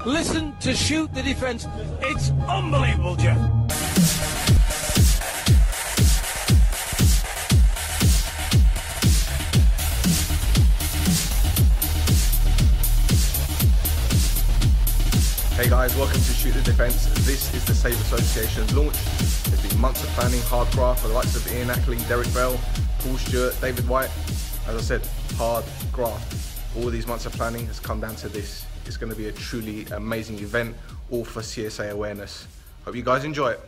Listen to Shoot the Defence. It's unbelievable, Jeff. Hey guys, welcome to Shoot the Defence. This is the Save Association's launch. There's been months of planning, hard graft for the likes of Ian Ackley, Derek Bell, Paul Stewart, David White. As I said, hard graft. All these months of planning has come down to this. It's going to be a truly amazing event, all for CSA awareness. Hope you guys enjoy it.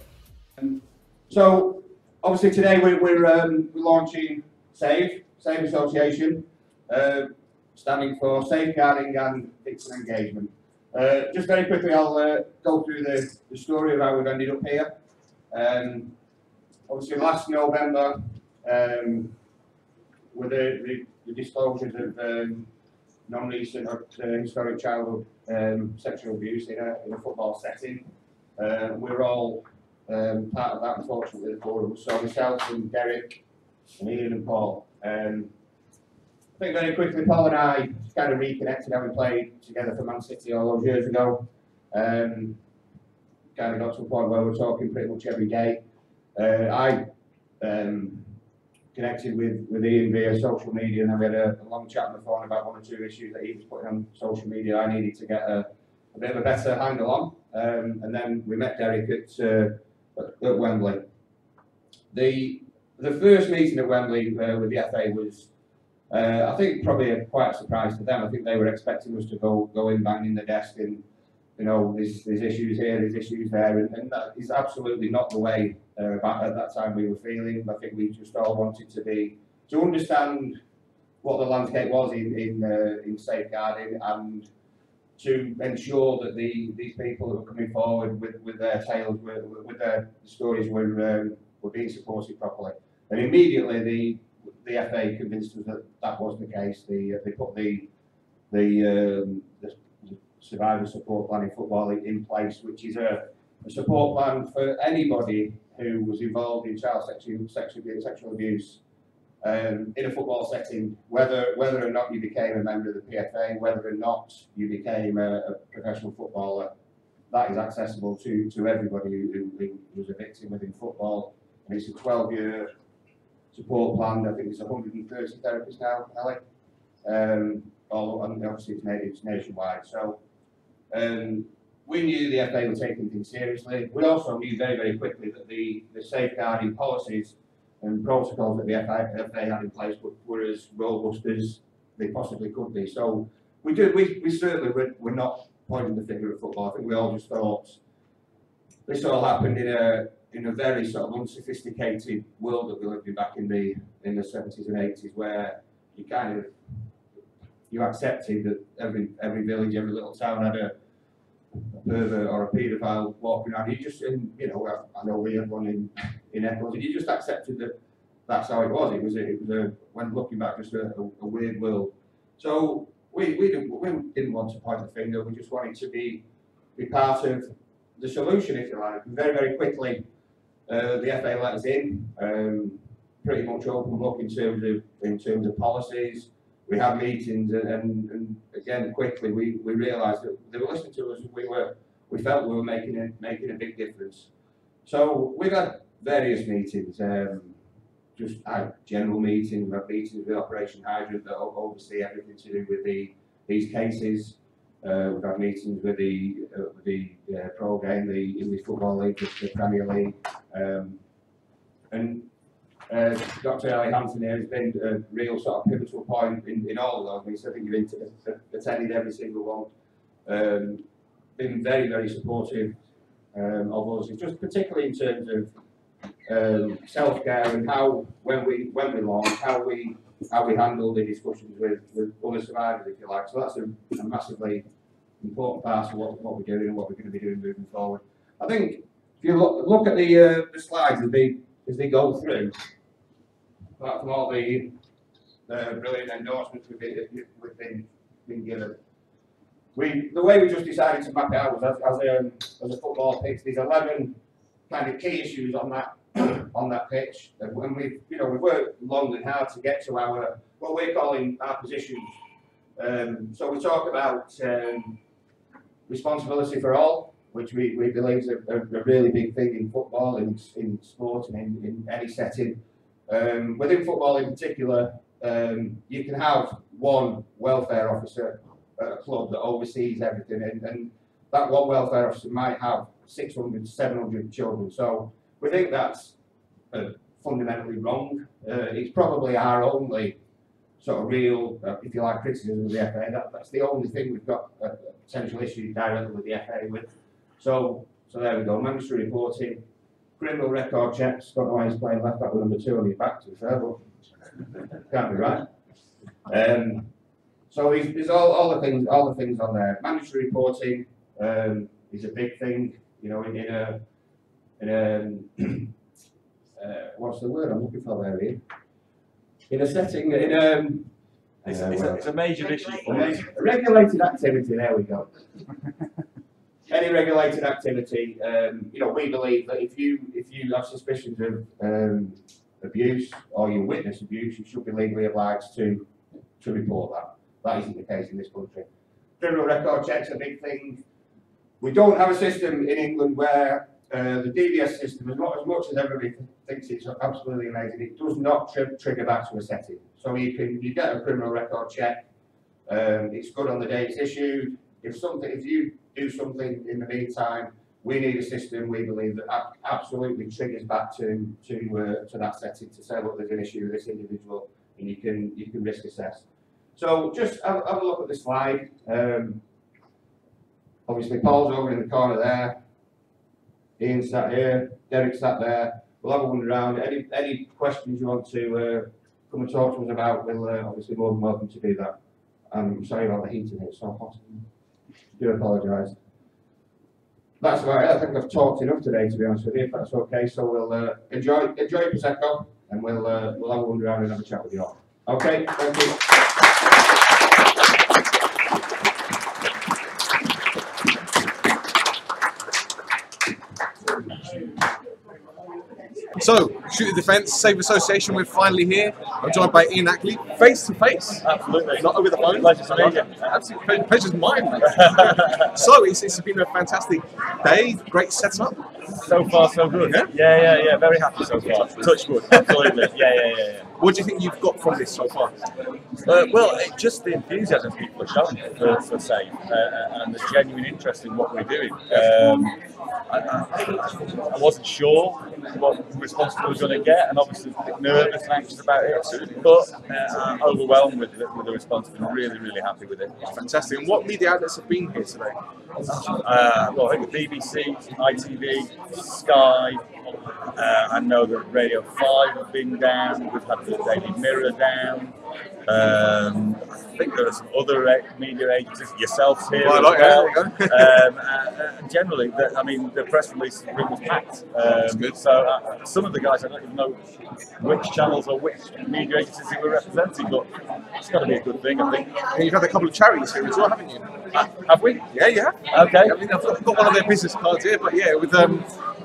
So, obviously today we're launching SAVE Association, standing for Safeguarding and Victim Engagement. Just very quickly, I'll go through the story of how we've ended up here. Obviously, last November, with the disclosures of non-recent or historic childhood sexual abuse in a football setting, we're all part of that, unfortunately, the four of us. So myself and Derek and Ian and Paul. I think very quickly, Paul and I kind of reconnected, having played together for Man City all those years ago. Kind of got to a point where we're talking pretty much every day. I connected with Ian via social media, and then we had a long chat on the phone about one or two issues that he was putting on social media I needed to get a bit of a better handle on. And then we met Derek at Wembley. The first meeting at Wembley with the FA was, I think, probably quite a surprise to them. I think they were expecting us to go in, banging the desk, and you know, there's issues here, there's issues there, and that is absolutely not the way at that time we were feeling. I think we just all wanted to understand what the landscape was in safeguarding, and to ensure that these people that were coming forward with their tales, with their stories, were being supported properly. And immediately the FA convinced us that that was the case. They put the survivor support plan in football in place, which is a support plan for anybody who was involved in child sexual abuse in a football setting, whether or not you became a member of the PFA, whether or not you became a professional footballer. That is accessible to everybody who was a victim within football. And it's a 12-year support plan. I think it's 130 therapists now, Ellie. And obviously it's nationwide. So we knew the FA were taking things seriously. We also knew very, very quickly that the safeguarding policies and protocols that the FA had in place were as robust as they possibly could be. So we certainly were not pointing the finger at football. I think we all just thought this all happened in a very sort of unsophisticated world that we lived in back in the 70s and 80s, where you accepted that every village, every little town had a pervert or a paedophile walking around. I know we had one in Eccles, and you just accepted that that's how it was. It was when looking back, just a weird world. So we didn't want to point the finger. We just wanted to be part of the solution, if you like. And very, very quickly, the FA let us in, pretty much open book in terms of policies. We had meetings, and again, quickly we realised that they were listening to us. We felt we were making a big difference. So we've had various meetings, just general meetings. We've had meetings with Operation Hydrant that oversee everything to do with these cases. We've had meetings with the Pro Game, the English Football League, the Premier League, and Dr. Ellie Hansen here has been a real sort of pivotal point in all of those meetings. I think you've attended every single one. Been very, very supportive of us, just particularly in terms of self-care and how when we launch, how we handle the discussions with other survivors, if you like. So that's a massively important part of what we're doing and what we're going to be doing moving forward. I think if you look at the slides as they go through, apart from all the brilliant endorsements we've been given, the way we just decided to map it out was as a football pitch. There's 11 kind of key issues on that pitch, and when we worked long and hard to get to what we're calling our positions. So we talk about responsibility for all, which we believe is a really big thing in football, in sport, and in any setting. Within football in particular, you can have one welfare officer at a club that oversees everything, and that one welfare officer might have 600, 700 children. So we think that's fundamentally wrong. It's probably our only sort of real, if you like, criticism of the FA. That's the only thing we've got a potential issue directly with the FA with. So there we go. Mandatory reporting, criminal record checks. Don't know why he's playing left back with number 2 on his back, to be fair, but can't be right. So there's all the things on there. Mandatory reporting is a big thing. You know, in a what's the word I'm looking for there, Ian? In a setting, it's a major issue. Regulated activity. There we go. Any regulated activity, you know, we believe that if you have suspicions of abuse or you witness abuse, you should be legally obliged to report that. That isn't the case in this country. Criminal record checks are a big thing. We don't have a system in England where the DBS system, as much as everybody thinks it's absolutely amazing, it does not trigger back to a setting. So you get a criminal record check. It's good on the day it's issued. If you do something in the meantime, we need a system we believe that absolutely triggers back to that setting to say, look, there's an issue with this individual, and you can risk assess. So just have a look at the slide. Obviously, Paul's over in the corner there. Ian sat here. Derek sat there. We'll have a wander around. Any questions you want to come and talk to us about, we'll obviously more than welcome to do that. I'm sorry about the heating, it's so hot. I do apologise. That's about it. I think I've talked enough today, to be honest with you, if that's okay. So we'll enjoy Prosecco, and we'll have a wander around and have a chat with you all. Okay, thank you. So, Shooter Defence, Save Association, we're finally here. I'm joined by Ian Ackley, face to face. Absolutely. Not over the phone. Pleasure to meet you. Absolutely, pleasure's mine, mate. So, it's been a fantastic day, great setup. So far, so good. Yeah. Very happy so far. Touch wood. Absolutely. Yeah. What do you think you've got from this so far? Well, just the enthusiasm people are showing for Save and the genuine interest in what we're doing. I wasn't sure what response we were going to get, and obviously a bit nervous and anxious about it, but I'm overwhelmed with the response. I'm really happy with it. Fantastic. And what media outlets have been here today? Well, I think the BBC, ITV, Sky. I know that Radio 5 have been down. We've had the Daily Mirror down. I think there are some other media agencies, yourselves here as well. And generally, the press release was packed. So some of the guys, I don't even know which channels or which media agencies they were representing, but it's got to be a good thing, I think. And you've had a couple of charities here as well, haven't you? Have we? Yeah, you have. Okay. I mean, I've got one of their business cards here, but yeah, with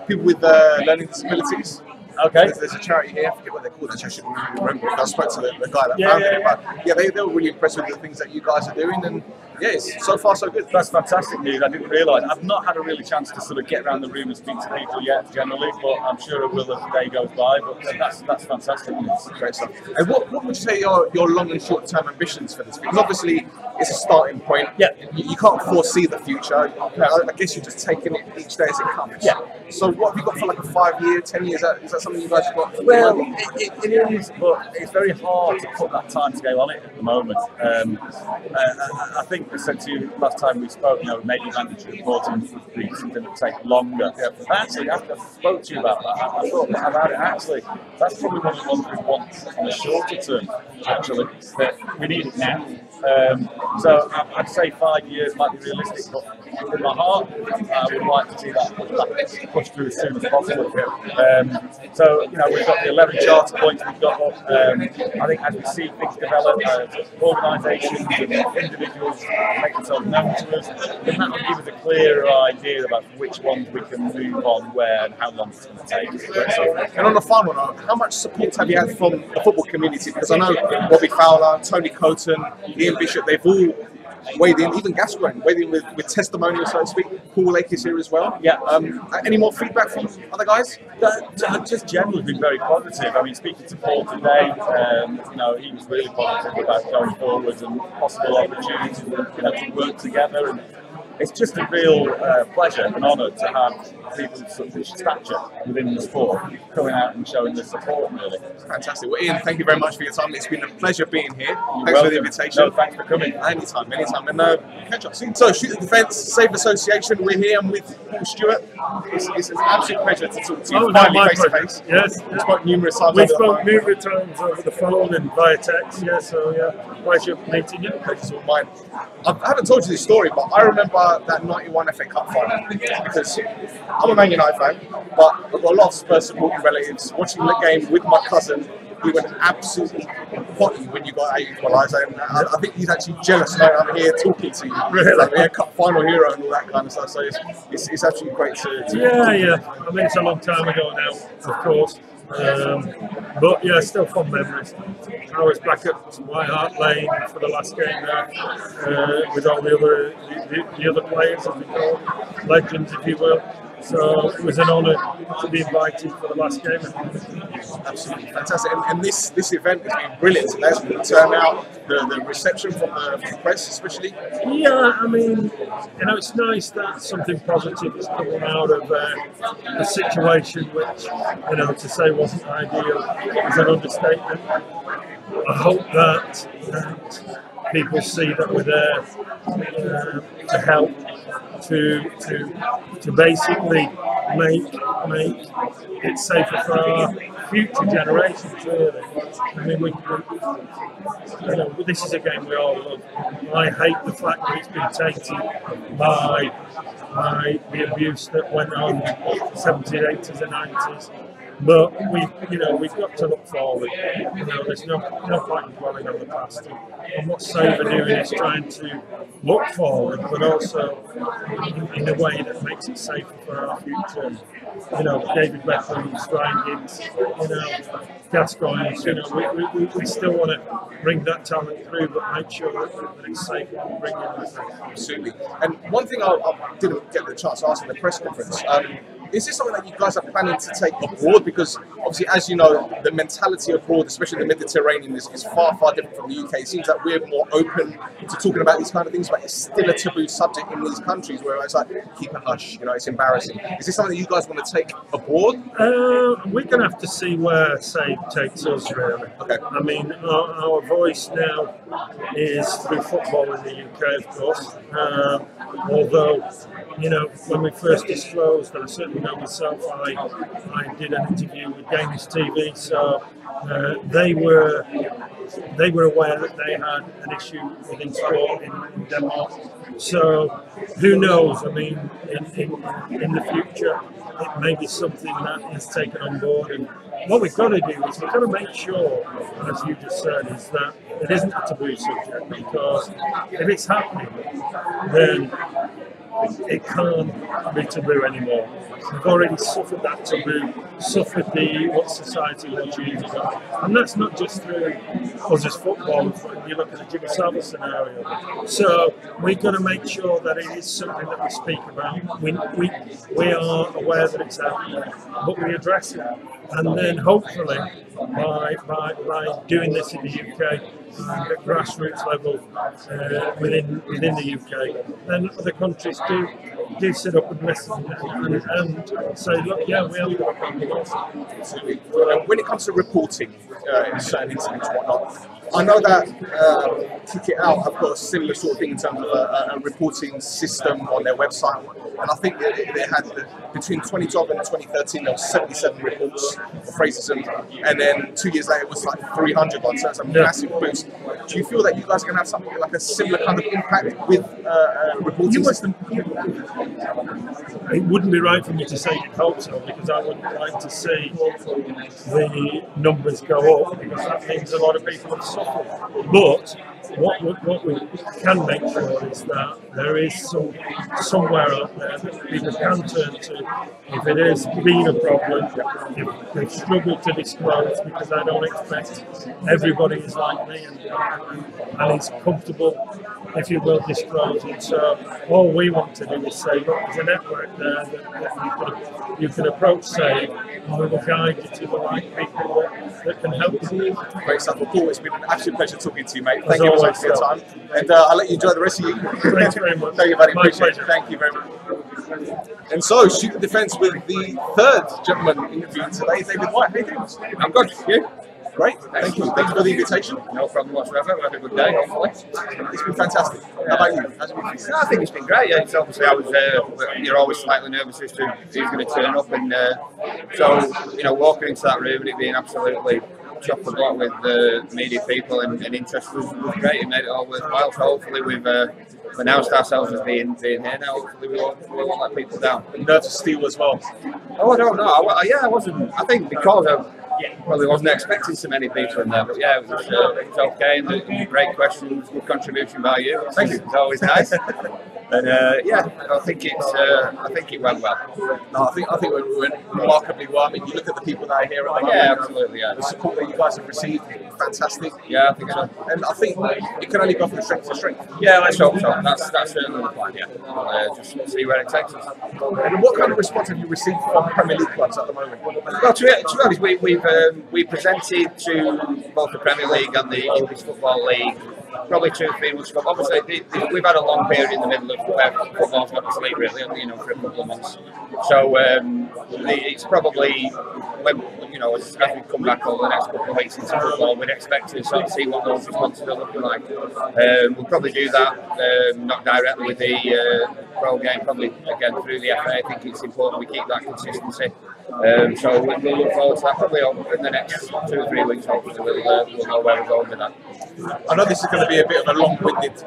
people with learning disabilities. Okay. There's a charity here, I forget what they're called, actually I shouldn't remember. I spoke to the guy that founded it, but yeah, they were really impressed with the things that you guys are doing, and yeah, it's so far so good. That's fantastic news. I didn't realise. I've not had a really chance to sort of get around the room and speak to people yet, generally, but I'm sure I will as the day goes by. But that's fantastic news. Great stuff. And what would you say are your long and short term ambitions for this? Because obviously it's a starting point. Yeah. You can't foresee the future. I guess you're just taking it each day as it comes. Yeah. So what have you got for like a 5 year, 10 years? Is that something you guys have got? Well, it is, but it's very hard to put that time scale on it at the moment. I think I said to you last time we spoke, maybe mandatory reporting would be something that would take longer. Yeah. Actually, after I spoke to you about that, I thought about it. Actually, that's probably one of the ones we want on a shorter term. Actually, but we need it now. So I'd say 5 years might be realistic, but in my heart, I would like to see that pushed through as soon as possible. So we've got the 11 charter points we've got up. I think as we see things develop, organisations and individuals make themselves known to us, then that will give us a clearer idea about which ones we can move on where and how long it's going to take. And on the final note, how much support have you had from the football community? Because I know Robbie Fowler, Tony Coton, Ian Bishop, they've all weighed in, even Gascoigne weighed in with testimonials, so to speak. Paul Lake is here as well. Yeah. Any more feedback from other guys? Just generally been very positive. I mean, speaking to Paul today, you know, he was really positive about going forward and possible opportunities, you know, to work together. And it's just a real pleasure and honour to have people of such stature within the sport coming out and showing their support, really. Fantastic. Well, Ian, thank you very much for your time. It's been a pleasure being here. You're Thanks for the invitation. No, thanks for coming. Anytime. And catch up soon. So, Shoot the Defence, Save Association, we're here. I'm with Paul Stewart. It's an absolute pleasure to talk to you finally face to face. Yes. We spoke numerous times. We spoke numerous times over the phone and via text. Yeah, so yeah, pleasure meeting you. Pleasure's all mine. I haven't told you this story, but I remember that 91 FA Cup final because I'm a Man United fan, but I've got a lot of Spurs supporting relatives. Watching the game with my cousin, he went absolutely potty when you got 8 equaliser, and I think he's actually jealous now I'm here talking to you. Really? Like a cup final hero and all that kind of stuff. So it's actually great to yeah. I mean, it's a long time ago now, of course. But yeah, still fond memories. I was back at White Hart Lane for the last game there with all the other players, as we call them, legends, if you will. So it was an honour to be invited for the last game. Absolutely fantastic. And this event has been brilliant. There's the turnout, the reception from the press, especially. Yeah, I mean, you know, it's nice that something positive is coming out of a situation which, you know, to say wasn't ideal is an understatement. I hope that people see that we're there to help, to basically make it safer for our future generations. Really, I mean, you know, this is a game we all love. I hate the fact that it's been tainted by the abuse that went on in the 70s, 80s, and 90s. But we've got to look forward. You know, there's no point in dwelling on the past. And what Save are doing is trying to look forward, but also in a way that makes it safer for our future. You know, David Beckham's, Ryan Giggs, you know, Gascoigne. You know, we still want to bring that talent through, but make sure that it's safe and bring it through. Absolutely. And one thing I didn't get the chance to ask in the press conference. Is this something that you guys are planning to take abroad? Because obviously, as you know, the mentality abroad, especially in the Mediterranean, is far, far different from the UK. It seems that we're more open to talking about these kind of things, but it's still a taboo subject in these countries where it's like, keep a hush, you know, it's embarrassing. Is this something that you guys want to take abroad? We're going to have to see where Save takes us, really. Okay. I mean, our voice now is through football in the UK, of course. Although, you know, when we first disclosed, I certainly know myself, I did an interview with Danish TV, so they were aware that they had an issue within sport in Denmark. So who knows? I mean, in the future, it may be something that is taken on board. And what we've got to do is we've got to make sure, as you just said, is that it isn't a taboo subject, because if it's happening, then it can't be taboo anymore. We've already suffered that taboo, suffered what society was years ago. And that's not just through us as footballers, but you look at the Jimmy Savile scenario. So we've got to make sure that it is something that we speak about. We are aware that it's out there, but we address it. And then hopefully, by doing this in the UK, at grassroots level within the UK, then other countries do sit up and listen and say, look, yeah, we have got a problem also. When it comes to reporting in certain incidents and whatnot, I know that Kick It Out have got a similar sort of thing in terms of a reporting system on their website, and I think they had between 2012 and 2013 there was 77 reports of racism, and then 2 years later it was like 300 ones, so it's a massive boost. Do you feel that you guys are going to have something like a similar kind of impact with reporting system? It wouldn't be right for me to say you'd hope so, because I would like to see the numbers go up, because that means a lot of people have suffered. But what we can make sure is that there is somewhere out there that people can turn to if it has been a problem, if they've struggled to disclose, because I don't expect everybody is like me and is comfortable if you will, disclosing. So all we want to do is say, look, there's a network there that you can approach Save, and we will guide you to the right people that can help you. Great stuff. Well, Paul, it's been an absolute pleasure talking to you, mate. Thank you so much for your time. And I'll let you enjoy the rest of your evening. Thanks very much. Thank you, buddy. My Appreciate pleasure. it. Thank you very much. And so, Shoot the Defence with the third gentleman interviewing today, David White. How you doing? I'm good. You? Great. Thank you. Thank you for the invitation. No problem whatsoever. We've had a good day, hopefully. It's been fantastic. How about you? How's it been for you? No, I think it's been great. Yeah, it's obviously you're always slightly nervous as to who's going to turn up, and so walking into that room and it being absolutely chock a block with media people and interest was great. It made it all worthwhile. So hopefully we've announced ourselves as being here now. Hopefully we won't let people down. Nerves of steel as well. Oh, I don't know. I wasn't. I think because I probably wasn't expecting so many people in there, but yeah, it was okay. And great questions, good contribution by you. Thank you. It's always nice. And yeah, I think it went well. No, I think we went remarkably well. I mean, you look at the people that are here at the moment. Yeah, absolutely. Yeah. The support that you guys have received, fantastic. Yeah, I think so. And I think it can only go from strength to strength. Yeah, let's hope so. That's certainly the plan. Yeah, we'll just see where it takes us. And what kind of response have you received from Premier League clubs at the moment? Well, to be honest, we presented to both the Premier League and the English Football League probably 2 or 3 months ago. Obviously, we've had a long period in the middle of where football's got to sleep, really, for a couple of months. So it's probably when as we come back over the next couple of weeks into football, we'd expect to sort of see what those responses are looking like. We'll probably do that not directly with the pro game, probably again through the FA. I think it's important we keep that consistency. So we'll look forward to that probably in the next 2 or 3 weeks. Hopefully we'll know where we're going with that. I know this is going to be a bit of a long-winded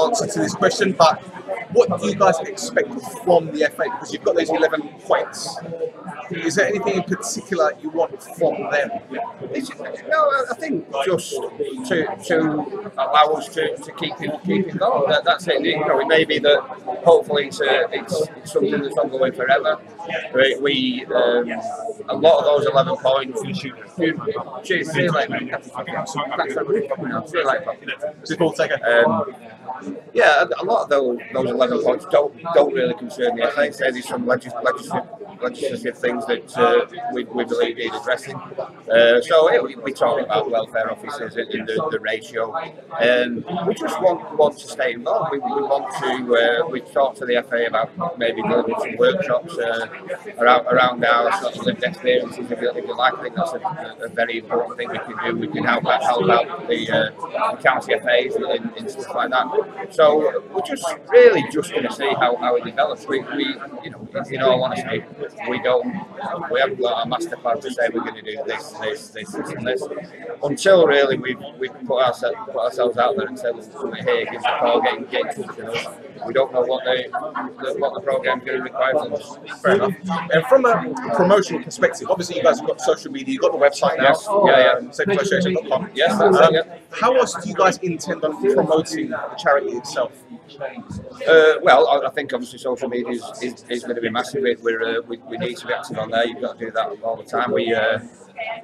answer to this question, but what do you guys expect from the FA? Because you've got those 11 points. Is there anything in particular you want from them? No, I think just to allow us to keep it going. That's it. It may be that hopefully it's something that's ongoing forever. We a lot of those 11 points. Cheers. See you later. See you later. Just Paul, take it. Yeah, a lot of those 11 points don't really concern the FA. Say there's some legislative things that we believe need addressing. So we talk about welfare officers and the ratio. We just want to stay involved. We want to. We've talked to the FA about maybe doing some workshops around our sort of lived experiences. If you like, I think that's a very important thing we can do. We can help out the county FAs and stuff like that. So we're just going to see how it develops. We in all honesty, we haven't got a master plan to say we're going to do this, and this. Until really we've put ourselves out there and said, we're here, give us a call, get in touch with us. We don't know what the programme is going to require from us. Fair enough. And from a promotional perspective, obviously you guys have got social media, you've got the website now, SaveAssociation.com. Yes, that's it, yeah. How else do you guys intend on promoting the charity itself? Well, I think obviously social media is going to be massive. We need to be active on there. You've got to do that all the time.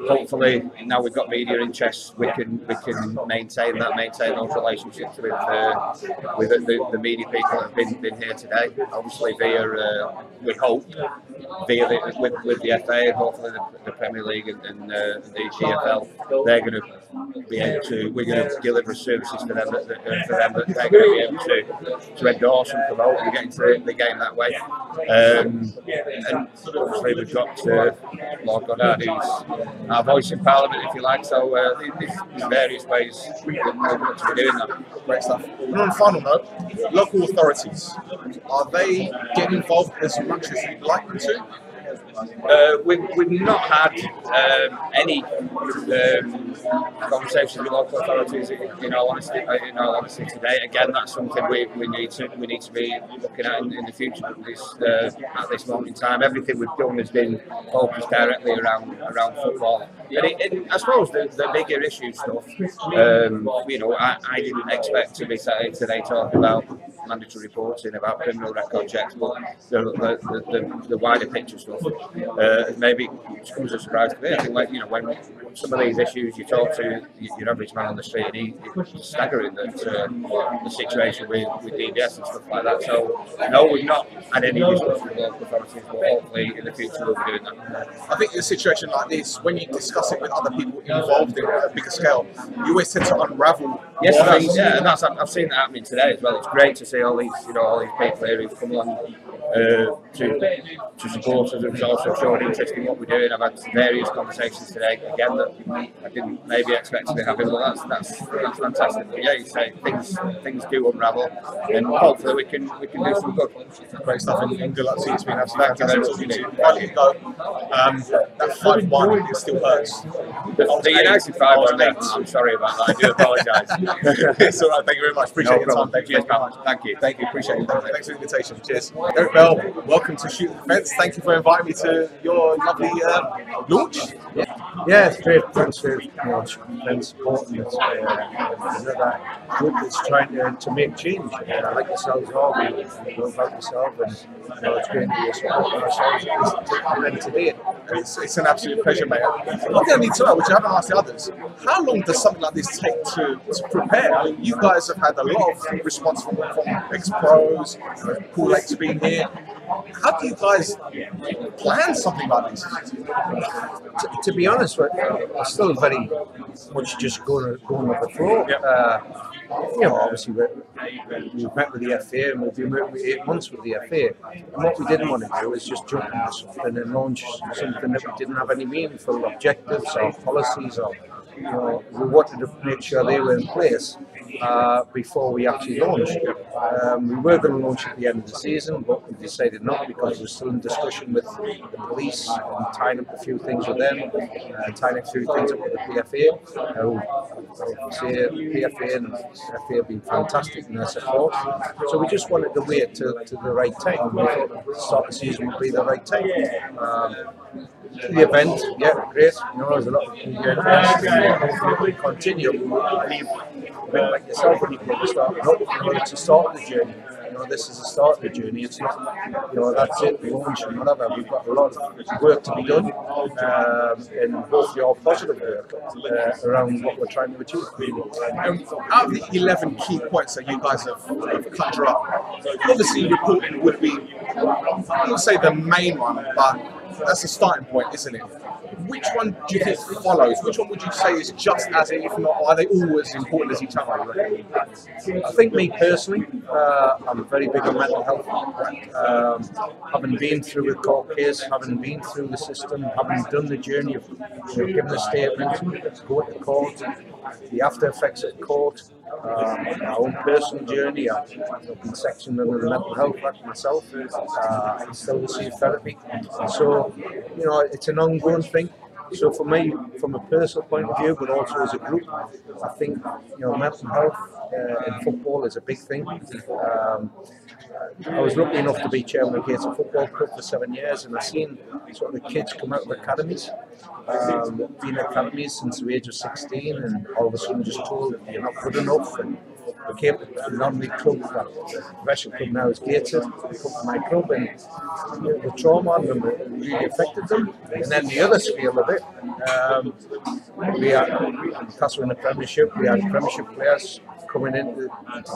Hopefully now we've got media interest, we can maintain those relationships with the media people that have been here today. Obviously we hope via with the FA and hopefully the Premier League and the GFL, they're going to be able to. We're going to deliver services for them that they're going to be able to endorse and promote and get into the game that way. And obviously we've got Lord Goddard, who's our voice in Parliament, if you like. So there's various ways we've got to be doing that. Great stuff. And on a final note, local authorities, are they getting involved as much as you'd like them to? We've not had any conversations with local authorities. In all honesty, today. Again, that's something we need to be looking at in the future. At this moment in time, everything we've done has been focused directly around football. And I suppose the bigger issue stuff. I didn't expect to be sat here today talking about mandatory reporting about criminal record checks, but the wider picture stuff maybe comes as a surprise to me. I think when some of these issues you talk to your average man on the street, and it's staggering that the situation with DBS and stuff like that. So no, we've not had any discussion with local authorities, but hopefully in the future we'll be doing that. I think in a situation like this, when you discuss it with other people involved in a bigger scale, you always tend to unravel. Yes, and I've seen that happening today as well. It's great to see all these people here who've come along to support us, who've also shown interest in what we're doing. I've had various conversations today, again, that I didn't maybe expect to be having, but that's fantastic. But yeah, you say things do unravel, and hopefully we can do some good. Great stuff, and good luck to you. It's been absolutely fantastic talking to you. Before you go, that 5-1, it still hurts. The United 5-1, I'm sorry about that, I do apologise. It's alright, thank you very much. Appreciate your time. Cheers, pal. Thank you. Thank you, appreciate it. Thanks for the invitation. Cheers. Derek Bell, welcome to Shoot the Fence. Thank you for inviting me to your lovely launch. Yeah, it's great. Thanks for Shoot the Fence supporting us. Another group that's trying to make change. Like yourselves all, we go about yourself, and it's great to be supporting ourselves today. It's an absolute pleasure, mate. One thing I need to know, which I haven't asked the others, how long does something like this take to prepare? I mean, you guys have had a lot of response from ex-pros, Paul Lake's been here. How do you guys plan something like this? To be honest, we're still very much just going with the flow. Yep. Obviously we've met with the FA, and we've been working with 8 months with the FA. And what we didn't want to do is just jump into something and launch something that we didn't have any meaningful objectives or policies, or we wanted to make sure they were in place before we actually launched. We were going to launch at the end of the season, but we decided not, because we're still in discussion with the police and tying up a few things with them, tying up a few things up with the PFA. The PFA and the FA have been fantastic in their support. So we just wanted to wait to the right time. We thought the start of the season would be the right time. The event, yeah, great. There's a lot of media interest, and hopefully we continue. Like yourself, when you put the start up, it's a start of the journey. This is the start of the journey. It's not, that's it, launch and whatever. We've got a lot of work to be done, and hopefully all positive work around what we're trying to achieve. Out of the 11 key points that you guys have conjured up, obviously reporting would be, I wouldn't say the main one, but that's a starting point, isn't it? Which one do you think follows? Which one would you say is just as, if not, are they all as important as each other? I think me personally, I'm very big on mental health. Having been through the court case, having been through the system, having done the journey of giving a statement, going to court, the after effects of court, my own personal journey. I've been sectioned under the Mental Health Act myself. I still receive therapy. So, it's an ongoing thing. So for me, from a personal point of view, but also as a group, I think mental health in football is a big thing. I was lucky enough to be chairman of Gates Football Club for 7 years, and I've seen sort of the kids come out of academies, been in academies since the age of 16, and all of a sudden just told you're not good enough, and became a non-league club. The professional club now is Gated, come to my club, and the trauma on them really affected them. And then the other scale of it, because we're in the Premiership, we had Premiership players coming into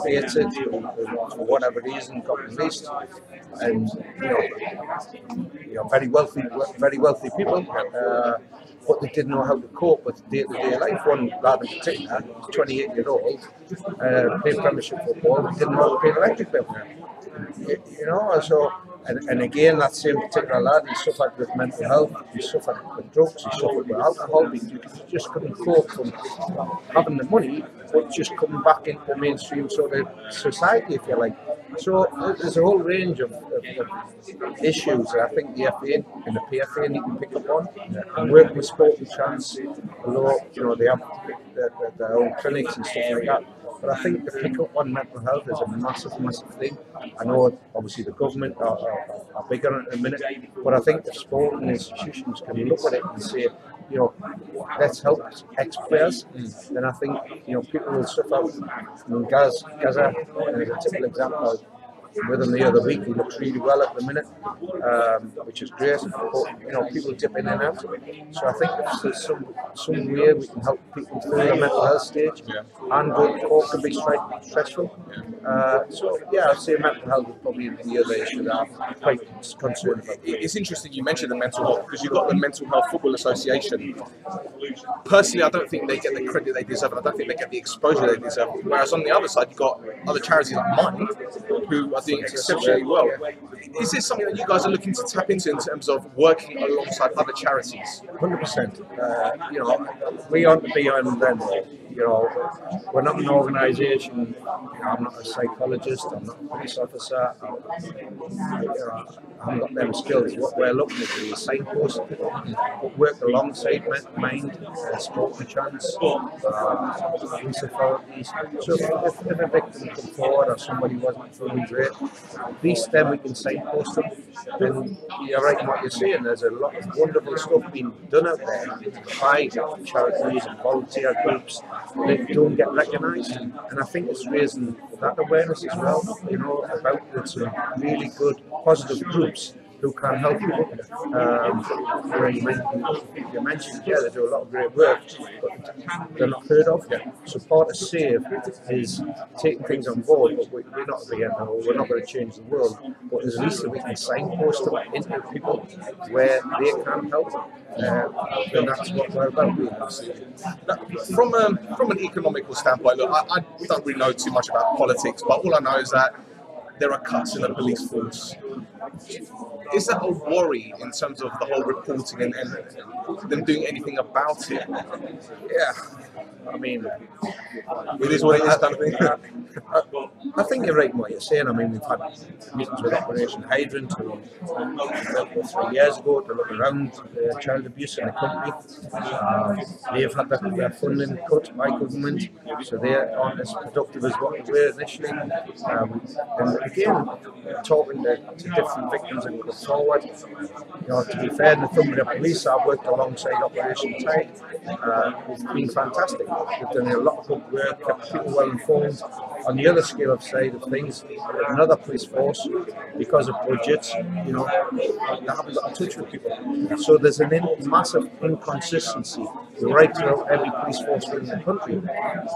Gated for whatever reason, got released, and very wealthy people. But they didn't know how to cope with day-to-day life. One lad in particular, 28-year-old, played Premiership football, didn't know how to pay the electric bill. So, and again, that same particular lad, he suffered with mental health, he suffered with drugs, he suffered with alcohol. He just couldn't cope from having the money, but just coming back into the mainstream sort of society, if you like. So there's a whole range of issues that I think the FA and the PFA need to pick up on, and work with Sport and Chance, although they have their own clinics and stuff like that. But I think the pick up on mental health is a massive thing. I know obviously the government are bigger on it in a minute, but I think the sporting institutions can look at it and say, you know, let's help ex-players. Then I think, you know, people will suffer. I mean, Gaza is a typical example. With him the other week, he looks really well at the minute, which is great. But you know, people dip in and out. So I think if there's some way we can help people through the mental health stage, and going to court can be stressful. So yeah, I'd say mental health is probably the other issue that I'm quite concerned about. It's interesting you mentioned the mental health, because you've got the Mental Health Football Association. Personally, I don't think they get the credit they deserve, and I don't think they get the exposure they deserve. Whereas on the other side, you've got other charities like mine who are doing exceptionally well. Is this something that you guys are looking to tap into in terms of working alongside other charities? 100%. You know, we aren't the beyond them. You know, we're not an organisation. You know, I'm not a psychologist. I'm not a police officer. I haven't got them skills. What we're looking to do is signpost people, but work alongside Mind, Sporting Chance, police authorities. So if a victim come forward or somebody wasn't feeling great, at least then we can signpost them. Then you're right in what you're saying. There's a lot of wonderful stuff being done out there by charities and volunteer groups that don't get recognised, and I think it's raising that awareness as well. You know, about some really good, positive groups who can help people. You mentioned, yeah, they do a lot of great work, but they're not heard of. So part of SAVE is taking things on board, but we're not the end all. We're not going to change the world, but at least that we can signpost them into people where they can help. And that's what we're about. From an economical standpoint, look, I don't really know too much about politics, but all I know is that there are cuts in the police force. Is that a worry in terms of the whole reporting and them doing anything about it? Yeah, I mean, it is what it is, kind of thing. I think you're right in what you're saying. I mean, we've had meetings with Operation Hydrant, who 3 years ago to look around child abuse in the country. They've had their funding cut by government, so they aren't as productive as what they were initially. And again, talking to different victims and go forward. You know, to be fair, in the Thumbria Police, I've worked alongside Operation Tide. It's been fantastic. They've done a lot of good work, kept people well informed. On the other scale of side of things, another police force, because of budgets, you know, they haven't got in touch with people. So there's a massive inconsistency right throughout every police force within the country.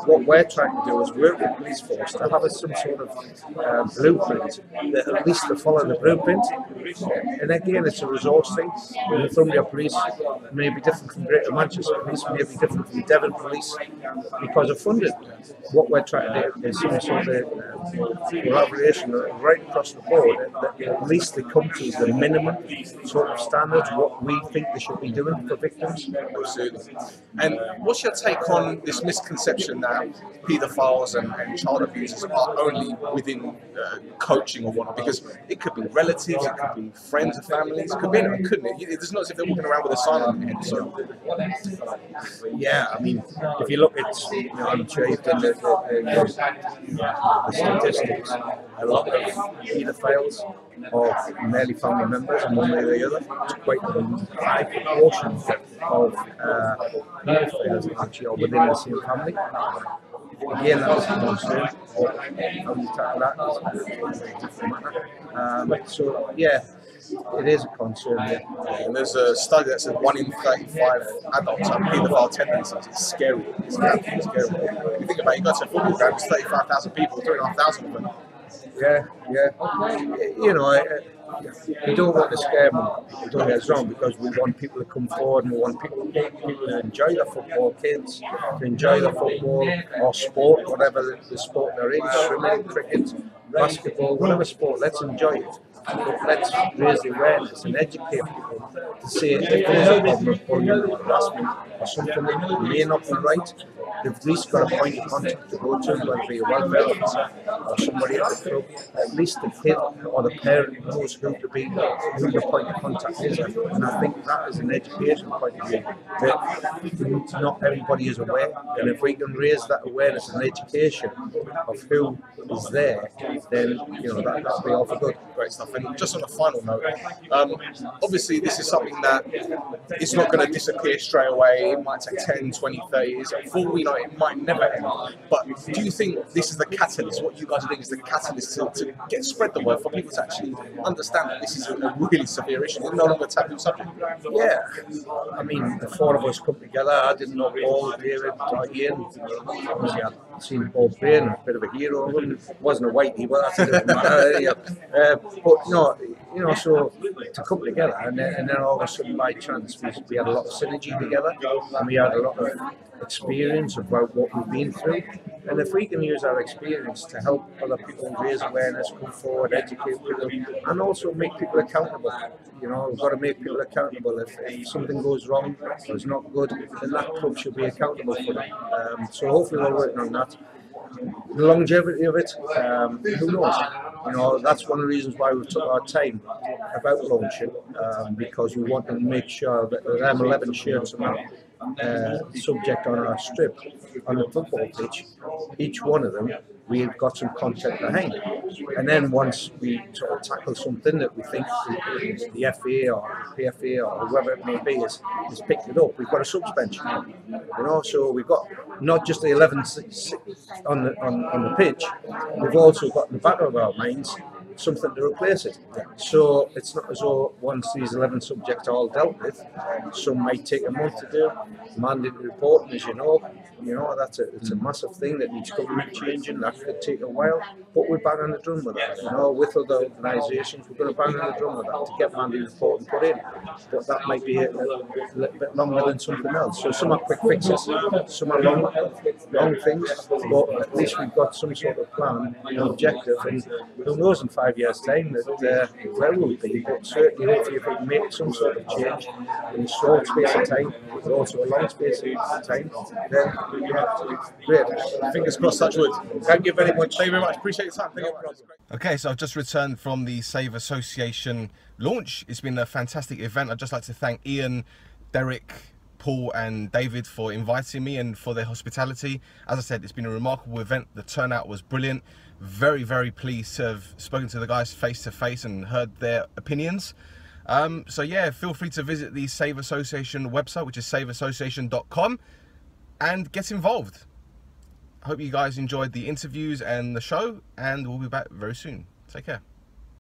What we're trying to do is work with police force to have some sort of blueprint that at least to follow the blueprint. And again, it's a resource thing. The Thumbria Police may be different from Greater Manchester Police, may be different from Devon Police because of funding. What we're trying to do is some sort of collaboration right across the board that at least they come to the minimum sort of standards, what we think they should be doing for victims. Absolutely. And what's your take on this misconception that paedophiles and child abusers are only within coaching or whatnot? Because it could be relatives, it could be friends and families, it could be anyone, couldn't it? It's not as if they're walking around with a sign on their head. So. Yeah, I mean, if you look at, you know, I'm sure you've done the statistics, a lot of paedophiles are merely family members, and one way or the other. It's quite a high proportion of paedophiles actually are within the same family. Again, that is a concern. How you tackle that is a different matter. So, yeah, it is a concern. Yeah. And there's a study that says 1 in 35 adults have paedophile tendencies. It's scary. It's absolutely scary. If you think about it, you go to a football ground, it's 35,000 people, 3,500 of them. Yeah. You know, we don't want to scare them, don't get us wrong, because we want people to come forward and we want people to enjoy the football, kids to enjoy the football or sport, whatever the sport they're in, swimming, cricket, basketball, whatever sport, let's enjoy it. but let's raise the awareness and educate people to say if there is a problem of bullying or harassment or something that may not be right, they've at least got a point of contact to go to, whether it be a welfare officer or somebody at the club. At least the kid or the parent knows who the point of contact is. And I think that is an education point of view that not everybody is aware. And if we can raise that awareness and education of who is there, then that'll be all for good. Great stuff. And just on a final note, obviously this is something that it's not going to disappear straight away. It might take 10, 20, 30 years. For we know, it might never end. But do you think this is the catalyst? What you guys are doing is the catalyst to get spread the word for people to actually understand that this is a really severe issue. It's no longer a taboo subject. Yeah, I mean, the four of us come together. I didn't know Paul, David, Ian. Obviously, I'd seen Paul playing, a bit of a hero. Wasn't a whitey, but that's a different matter. But no, so to come together and then all of a sudden by chance we had a lot of synergy together, and we had a lot of experience about what we've been through. And if we can use our experience to help other people raise awareness, come forward, educate people, and also make people accountable. We've got to make people accountable. If something goes wrong or is not good, then that club should be accountable for it. So hopefully we're working on that. The longevity of it, who knows? That's one of the reasons why we took our time about launching, because we wanted to make sure that them 11 shirts are subject on our strip on the football pitch, each one of them we've got some content behind it. And then once we sort of tackle something that we think the FA or PFA or whoever it may be has picked it up, we've got a suspension. So we've got not just the 11 on the pitch, we've also got in the back of our minds something to replace it. So it's not as though once these 11 subjects are all dealt with, some might take a month to do. Mandatory reporting, as it's a massive thing that needs government changing. That could take a while, but we're bang on the drum with that. With other organisations, we're going to bang on the drum with that to get mandatory reporting put in. But that might be a little bit longer than something else. So some are quick fixes, some are long things, but at least we've got some sort of plan and objective. And who knows in 5 years' time where we'll be, but certainly hopefully if we can make some sort of change in a short space of time, but also a long space of time, then great. Fingers crossed, touch wood. Thank you very much. Thank you very much. Appreciate your time. Thank you. Okay, so I've just returned from the Save Association launch. It's been a fantastic event. I'd just like to thank Ian, Derek, Paul and David for inviting me and for their hospitality. As I said, it's been a remarkable event. The turnout was brilliant. Very, very pleased to have spoken to the guys face to face and heard their opinions. So yeah, feel free to visit the Save Association website, which is saveassociation.com, and get involved. I hope you guys enjoyed the interviews and the show, and we'll be back very soon. Take care.